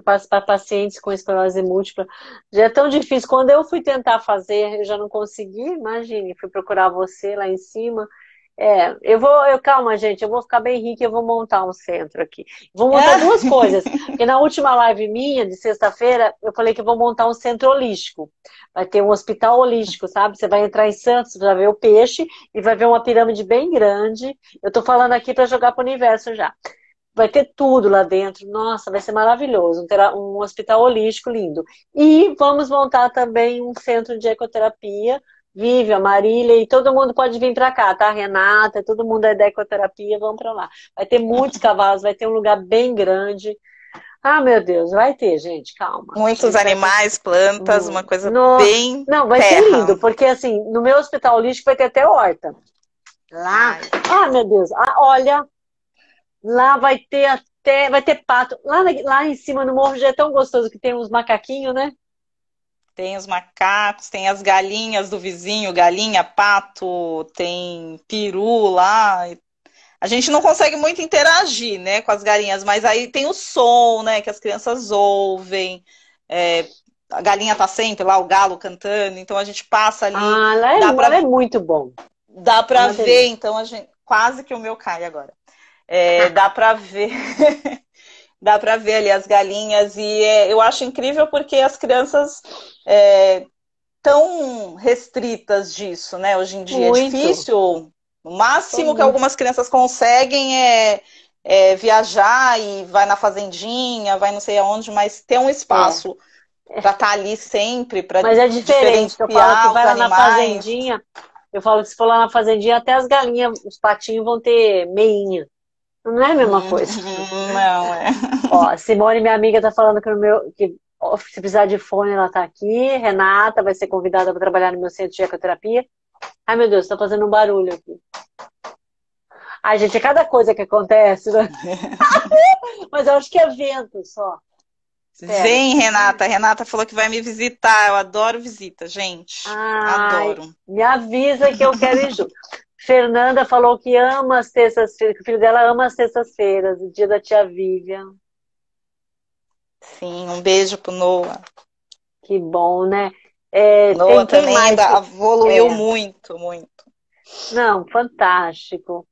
Para pacientes com esclerose múltipla, já é tão difícil. Quando eu fui tentar fazer, eu já não consegui, imagine, fui procurar você lá em cima. Calma, gente, eu vou ficar bem rica e eu vou montar um centro aqui. Vou montar duas coisas, porque na última live minha, de sexta-feira, eu falei que eu vou montar um centro holístico. Vai ter um hospital holístico, sabe? Você vai entrar em Santos, você vai ver o peixe e vai ver uma pirâmide bem grande. Eu tô falando aqui para jogar para o universo já. Vai ter tudo lá dentro. Nossa, vai ser maravilhoso. Terá um hospital holístico lindo. E vamos montar também um centro de ecoterapia. Vive a Marília e todo mundo pode vir para cá, tá? Renata, todo mundo é da ecoterapia, vamos para lá. Vai ter muitos cavalos, vai ter um lugar bem grande. Ah, meu Deus, vai ter, gente, calma.
Muitos animais, plantas, uma coisa bem
Não, vai ser lindo, porque assim, no meu hospital holístico vai ter até horta. Lá, meu Deus, olha, lá vai ter pato. Lá em cima no morro já é tão gostoso que tem uns macaquinhos, né?
Tem os macacos, tem as galinhas do vizinho, galinha, pato, tem peru lá. A gente não consegue muito interagir, né, com as galinhas, mas aí tem o som, né, que as crianças ouvem. A galinha tá sempre lá, o galo cantando, então a gente passa ali.
Lá é muito bom.
Dá pra ver, então a gente. Quase que o meu cai agora. Dá pra ver. Dá pra ver ali as galinhas, e eu acho incrível porque as crianças tão restritas disso, né? Hoje em dia
muito.
É difícil. O máximo que algumas crianças conseguem é viajar e vai na fazendinha, vai não sei aonde, mas ter um espaço para estar ali sempre, para
Mas é diferente, eu falo que vai lá na fazendinha, eu falo que se for lá na fazendinha, até as galinhas, os patinhos vão ter meinha. Não é a mesma coisa.
Não, é.
Ó, Simone, minha amiga, tá falando que se precisar de fone, ela tá aqui. Renata vai ser convidada para trabalhar no meu centro de ecoterapia. Ai, meu Deus, tá fazendo um barulho aqui. Ai, gente, é cada coisa que acontece, né? Mas eu acho que é vento só.
Vem, Renata. Renata falou que vai me visitar. Eu adoro visita, gente. Adoro.
Me avisa que eu quero ir junto. Fernanda falou que ama as terças-feiras, que o filho dela ama as terças-feiras, o dia da tia Vivian.
Sim, um beijo pro Noah.
Que bom, né?
Noah também ainda evoluiu muito, muito.
Não, fantástico.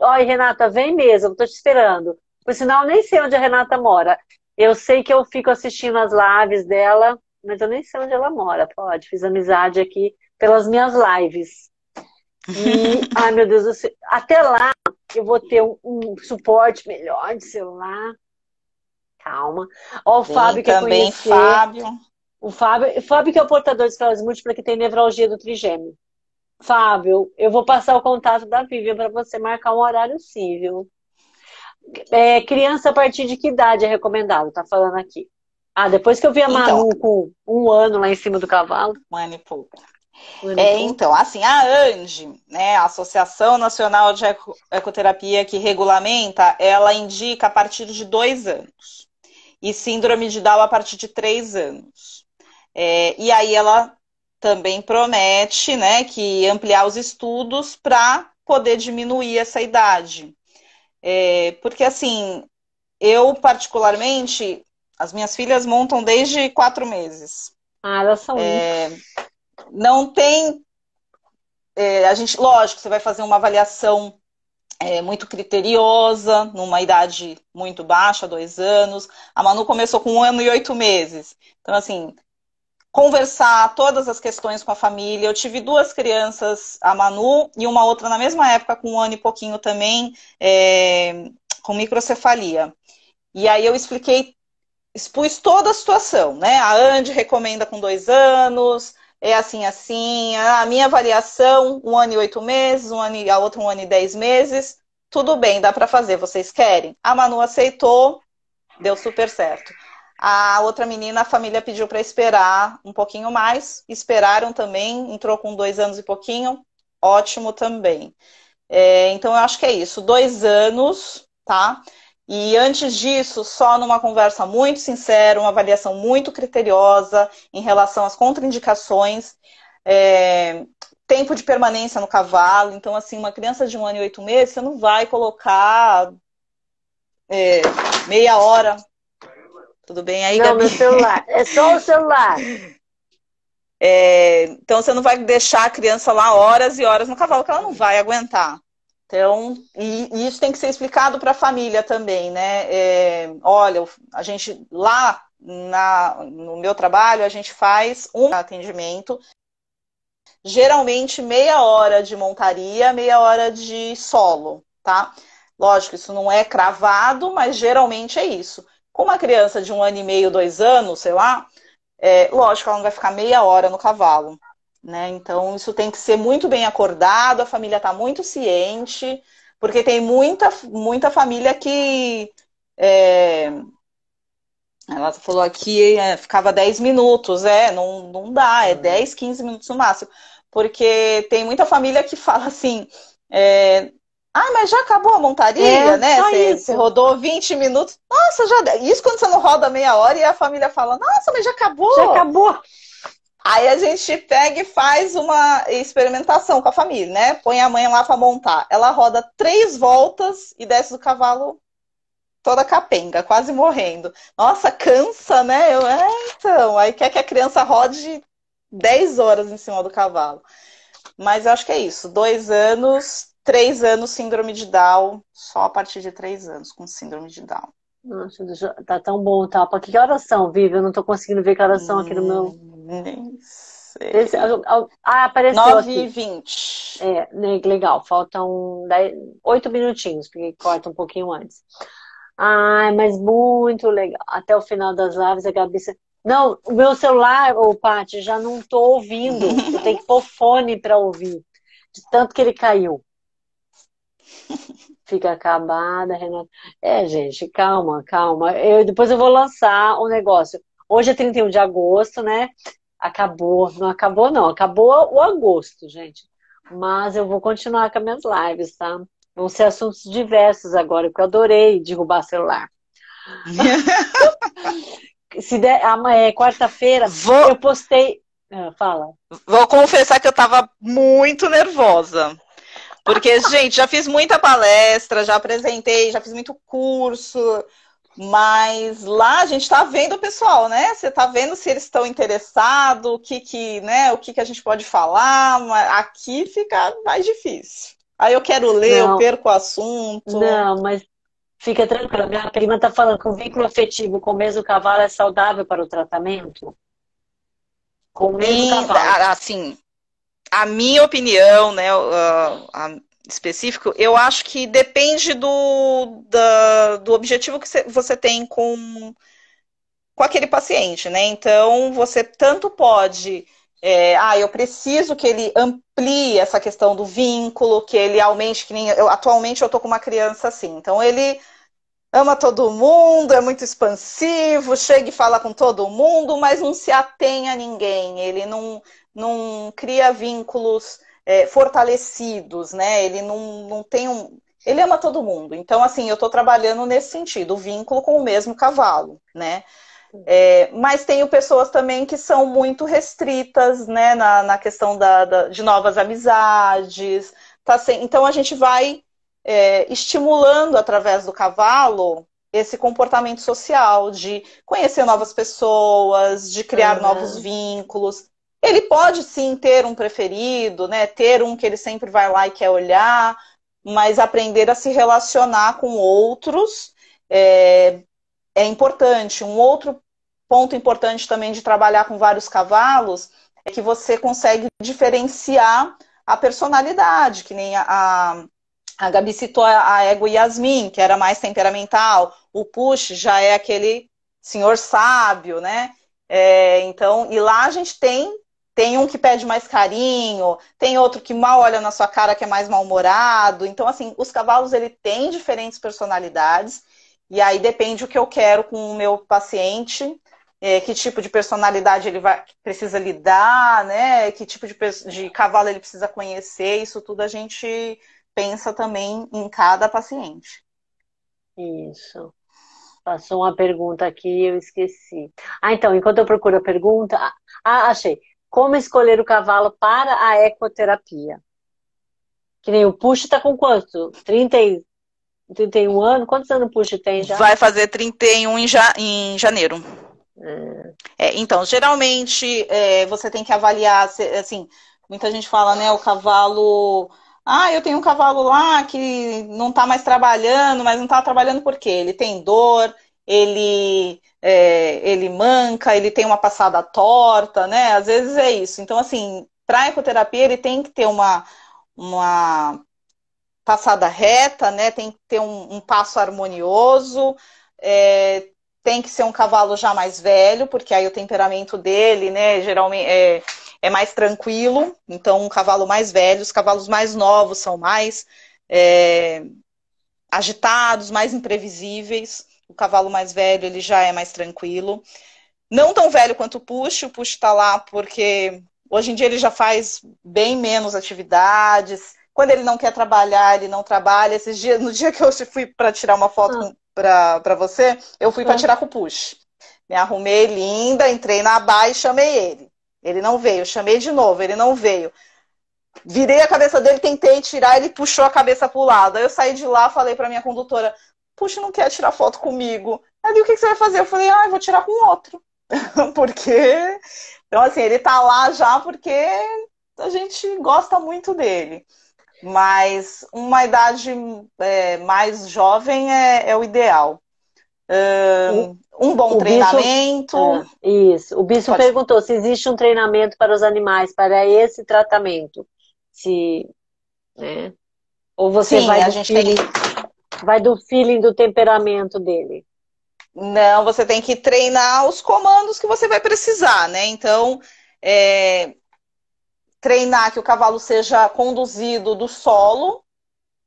Ai, Renata, vem mesmo, tô te esperando. Por sinal, nem sei onde a Renata mora. Eu sei que eu fico assistindo as lives dela, mas eu nem sei onde ela mora. Fiz amizade aqui pelas minhas lives. Ai, meu Deus, até lá eu vou ter um suporte melhor de celular. Calma. Ó, o Fábio quer conhecer. O Fábio que é o portador de esclerose múltipla que tem nevralgia do trigêmeo. Fábio, eu vou passar o contato da Vivian para você marcar um horário sim, viu? Criança a partir de que idade é recomendado? Tá falando aqui. Depois que eu vi a Manu com 1 ano lá em cima do cavalo.
1 ano e pouco. Então, assim, a ANDE, né, a Associação Nacional de Ecoterapia que regulamenta, ela indica a partir de 2 anos. E síndrome de Down a partir de 3 anos. E aí ela também promete, né, que ampliar os estudos para poder diminuir essa idade. Porque, assim, eu particularmente, as minhas filhas montam desde 4 meses.
Elas são
não tem... a gente, lógico, você vai fazer uma avaliação muito criteriosa, numa idade muito baixa, 2 anos. A Manu começou com 1 ano e 8 meses. Então, assim, conversar todas as questões com a família. Eu tive 2 crianças, a Manu e uma outra na mesma época, com 1 ano e pouquinho também, com microcefalia. E aí eu expus toda a situação, né? A Andy recomenda com 2 anos, assim, a minha avaliação, 1 ano e 8 meses, a outra 1 ano e 10 meses, tudo bem, dá para fazer, vocês querem? A Manu aceitou, deu super certo. A outra menina, a família pediu para esperar um pouquinho mais, esperaram também, entrou com 2 anos e pouquinho, ótimo também. Então eu acho que é isso, 2 anos, tá? E antes disso, só numa conversa muito sincera, uma avaliação muito criteriosa em relação às contraindicações. tempo de permanência no cavalo. Então, assim, uma criança de 1 ano e 8 meses, você não vai colocar meia hora. Tudo bem aí,
Não,
Gabi?
meu celular. É só o celular.
Então, você não vai deixar a criança lá horas e horas no cavalo, que ela não vai aguentar. Então, e isso tem que ser explicado para a família também, né? Olha, a gente lá no meu trabalho, a gente faz um atendimento, geralmente meia hora de montaria, meia hora de solo, tá? Lógico, isso não é cravado, mas geralmente é isso. Com uma criança de 1 ano e meio, 2 anos, sei lá, lógico, ela não vai ficar meia hora no cavalo, né? Então, isso tem que ser muito bem acordado, a família está muito ciente, porque tem muita família que ela falou aqui, ficava 10 minutos, não dá, 10, 15 minutos no máximo. Porque tem muita família que fala assim, mas já acabou a montaria, né?
Só
Você
isso.
rodou 20 minutos. Nossa, já. Isso quando você não roda meia hora e a família fala, nossa, mas já
Já
acabou.
acabou.
Aí a gente pega e faz uma experimentação com a família, né? Põe a mãe lá para montar. Ela roda 3 voltas e desce do cavalo toda capenga, quase morrendo. Nossa, cansa, né? Então. Aí quer que a criança rode 10 horas em cima do cavalo. Mas eu acho que é isso. 2 anos, 3 anos, síndrome de Down. Só a partir de 3 anos com síndrome de Down.
Nossa, tá tão bom o tapa. Que horas são, Vivi? Eu não tô conseguindo ver que horas são aqui no meu.
Nem sei.
Apareceu
9 e
aqui.
20
Né, legal. Faltam 8 minutinhos, porque corta um pouquinho antes. Ai, mas muito legal. Até o final das lives, a Gabi. Não, o meu celular, ô Paty, já não tô ouvindo. Eu tenho que pôr fone para ouvir. De tanto que ele caiu. Fica acabada, Renata. Gente, calma, calma. Depois eu vou lançar o negócio. Hoje é 31 de agosto, né? Acabou. Não acabou, não. Acabou o agosto, gente. Mas eu vou continuar com as minhas lives, tá? Vão ser assuntos diversos agora, porque eu adorei derrubar celular. Se der, quarta-feira,
Vou,
eu postei. Fala.
vou confessar que eu tava muito nervosa. Porque, gente, já fiz muita palestra, já apresentei, já fiz muito curso, mas lá a gente está vendo o pessoal, né? Você está vendo se eles estão interessados, o que a gente pode falar, mas aqui fica mais difícil. Aí eu quero ler, eu
Não,
perco o assunto.
não, mas fica tranquila. Minha prima está falando que o vínculo afetivo com o mesmo cavalo é saudável para o tratamento? Com o mesmo
E,
cavalo.
assim, a minha opinião, né, específico, eu acho que depende do objetivo que você tem com aquele paciente, né? Então, você tanto pode, eu preciso que ele amplie essa questão do vínculo, que ele aumente, que nem atualmente eu tô com uma criança assim, então ele ama todo mundo, é muito expansivo, chega e fala com todo mundo, mas não se atém a ninguém, ele não cria vínculos fortalecidos, né? Ele não tem Ele ama todo mundo. Então, assim, eu estou trabalhando nesse sentido, o vínculo com o mesmo cavalo, né? Mas tenho pessoas também que são muito restritas, né, na questão de novas amizades. Então a gente vai estimulando através do cavalo esse comportamento social, de conhecer novas pessoas, de criar novos vínculos. Ele pode sim ter um preferido, né, ter um que ele sempre vai lá e quer olhar, mas aprender a se relacionar com outros é importante. Um outro ponto importante também de trabalhar com vários cavalos é que você consegue diferenciar a personalidade, que nem a Gabi citou a égua Yasmin, que era mais temperamental, o Push já é aquele senhor sábio, né? Então, e lá a gente tem um que pede mais carinho, tem outro que mal olha na sua cara, que é mais mal-humorado. Então, assim, os cavalos, ele tem diferentes personalidades, e aí depende o que eu quero com o meu paciente, que tipo de personalidade ele precisa lidar, né? Que tipo de cavalo ele precisa conhecer, isso tudo a gente pensa também em cada paciente.
Isso. Passou uma pergunta aqui e eu esqueci. Então, enquanto eu procuro a pergunta. Achei. como escolher o cavalo para a ecoterapia. Que nem o Puxa tá com quanto? 31 anos? Quantos anos o Puxa tem já?
Vai fazer 31 em janeiro. Então, geralmente, você tem que avaliar, assim, muita gente fala, né, o cavalo... Ah, eu tenho um cavalo lá que não está mais trabalhando, mas não está trabalhando por quê? Ele tem dor, ele manca, ele tem uma passada torta, né? Às vezes é isso. Então, assim, para ecoterapia, ele tem que ter uma passada reta, né? Tem que ter um passo harmonioso, tem que ser um cavalo já mais velho, porque aí o temperamento dele, né, geralmente é mais tranquilo. Então, um cavalo mais velho, os cavalos mais novos são mais agitados, mais imprevisíveis. O cavalo mais velho, ele já é mais tranquilo. Não tão velho quanto o Push está lá porque hoje em dia ele já faz bem menos atividades. Quando ele não quer trabalhar, ele não trabalha. No dia que eu fui para tirar uma foto para você, eu fui para tirar com o Push. Me arrumei linda, entrei na aba e chamei ele. Ele não veio, chamei de novo, ele não veio. Virei a cabeça dele, tentei tirar, ele puxou a cabeça pro lado. Aí eu saí de lá, falei pra minha condutora, Puxa, não quer tirar foto comigo. Ali, o que você vai fazer? Eu falei, eu vou tirar com outro. Porque... Então, assim, ele tá lá já porque a gente gosta muito dele. Mas uma idade mais jovem é o ideal. Um bom treinamento.
Isso. O Bispo perguntou se existe um treinamento para os animais, para esse tratamento. Se, né? Ou você vai do feeling do temperamento dele?
Não, você tem que treinar os comandos que você vai precisar, né? Então, treinar que o cavalo seja conduzido do solo.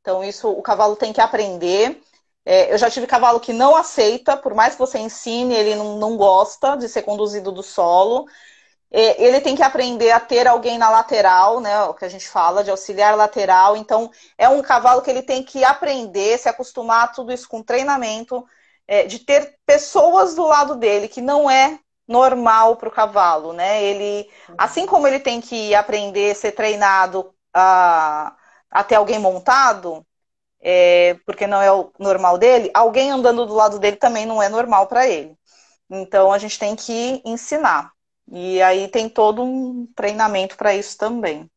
Então, isso o cavalo tem que aprender. Eu já tive cavalo que não aceita, por mais que você ensine, ele não gosta de ser conduzido do solo. Ele tem que aprender a ter alguém na lateral, né? O que a gente fala de auxiliar lateral. Então, é um cavalo que ele tem que aprender, se acostumar a tudo isso com treinamento, de ter pessoas do lado dele, que não é normal para o cavalo, né? Assim como ele tem que aprender, ser treinado a ter alguém montado, porque não é o normal dele, alguém andando do lado dele também não é normal para ele. Então, a gente tem que ensinar. E aí tem todo um treinamento para isso também.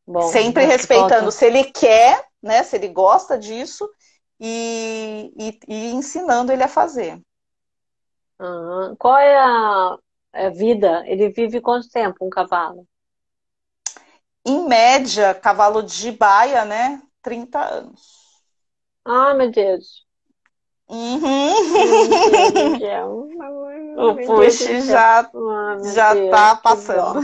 Bom, sempre respeitando se ele quer, né? Se ele gosta disso e ensinando ele a fazer.
Qual é a vida? Ele vive quanto tempo um cavalo?
Em média, cavalo de baia, né? 30 anos.
Ah, meu Deus.
O push já tá passando.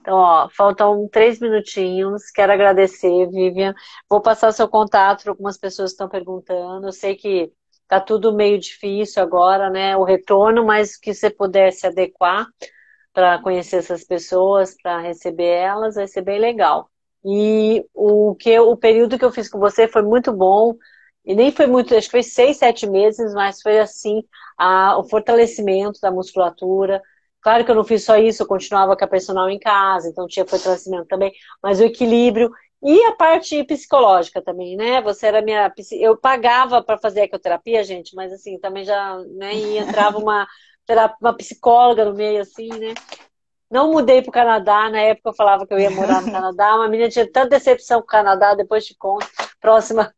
Então, ó, faltam 3 minutinhos. Quero agradecer, Vivian. Vou passar o seu contato para algumas pessoas que estão perguntando. Eu sei que tá tudo meio difícil agora, né? O retorno, mas que você puder se adequar para conhecer essas pessoas, para receber elas, vai ser bem legal. E o período que eu fiz com você foi muito bom. E nem foi muito, acho que foi 6, 7 meses, mas foi assim, o fortalecimento da musculatura. Claro que eu não fiz só isso, eu continuava com a personal em casa, então tinha fortalecimento também, mas o equilíbrio e a parte psicológica também, né? Você era eu pagava para fazer ecoterapia, gente, mas assim, também já, né, e entrava uma psicóloga no meio, assim, né? Não mudei para o Canadá, na época eu falava que eu ia morar no Canadá, uma menina tinha tanta decepção com o Canadá, depois te conto, próxima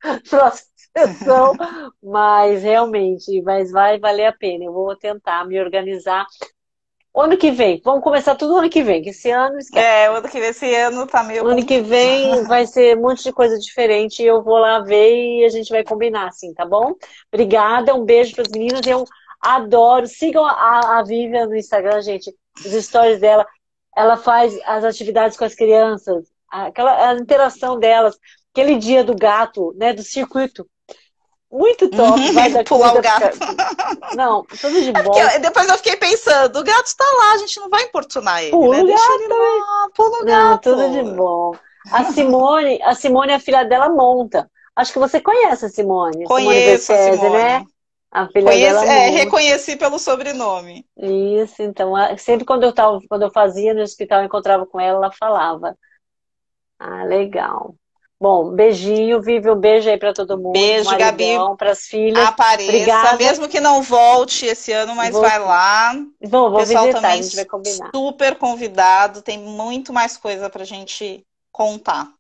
sessão, mas realmente, vai valer a pena, eu vou tentar me organizar. Ano que vem, vamos começar tudo ano que vem, que esse ano esquece.
Ano que vem, esse ano tá meio
ano que vem vai ser um monte de coisa diferente, eu vou lá ver e a gente vai combinar, assim, tá bom? Obrigada, um beijo para as meninas, eu adoro, sigam a Vivian no Instagram, gente, os stories dela, ela faz as atividades com as crianças, a interação delas, aquele dia do gato, né, do circuito, muito top, vai dar
pular o gato.
Não, tudo de bom.
Depois eu fiquei pensando, o gato tá lá, a gente não vai importunar ele,
pula,
né? Deixa ele lá, pula o gato.
Tudo de bom. A Simone, a filha dela monta. Acho que você conhece a Simone.
Conheço
Simone
a Simone.
Né? A filha dela muito.
Reconheci pelo sobrenome.
Isso, então, sempre quando eu fazia no hospital, eu encontrava com ela, ela falava. Ah, legal. Bom, beijinho, Vivi, um beijo aí para todo mundo, pro
Beijo, Gabi.
maridão, para as filhas.
Apareça,
Obrigada.
mesmo que não volte esse ano, mas
Vou
vai
sim.
lá. O
Vou
pessoal
visitar, a
também
gente vai combinar.
super convidado, tem muito mais coisa para a gente contar.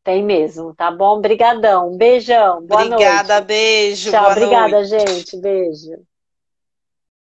Tem mesmo, tá bom? Obrigadão. Um beijão. Boa
Obrigada,
noite.
beijo,
Tchau.
boa noite.
Obrigada, gente. Beijo.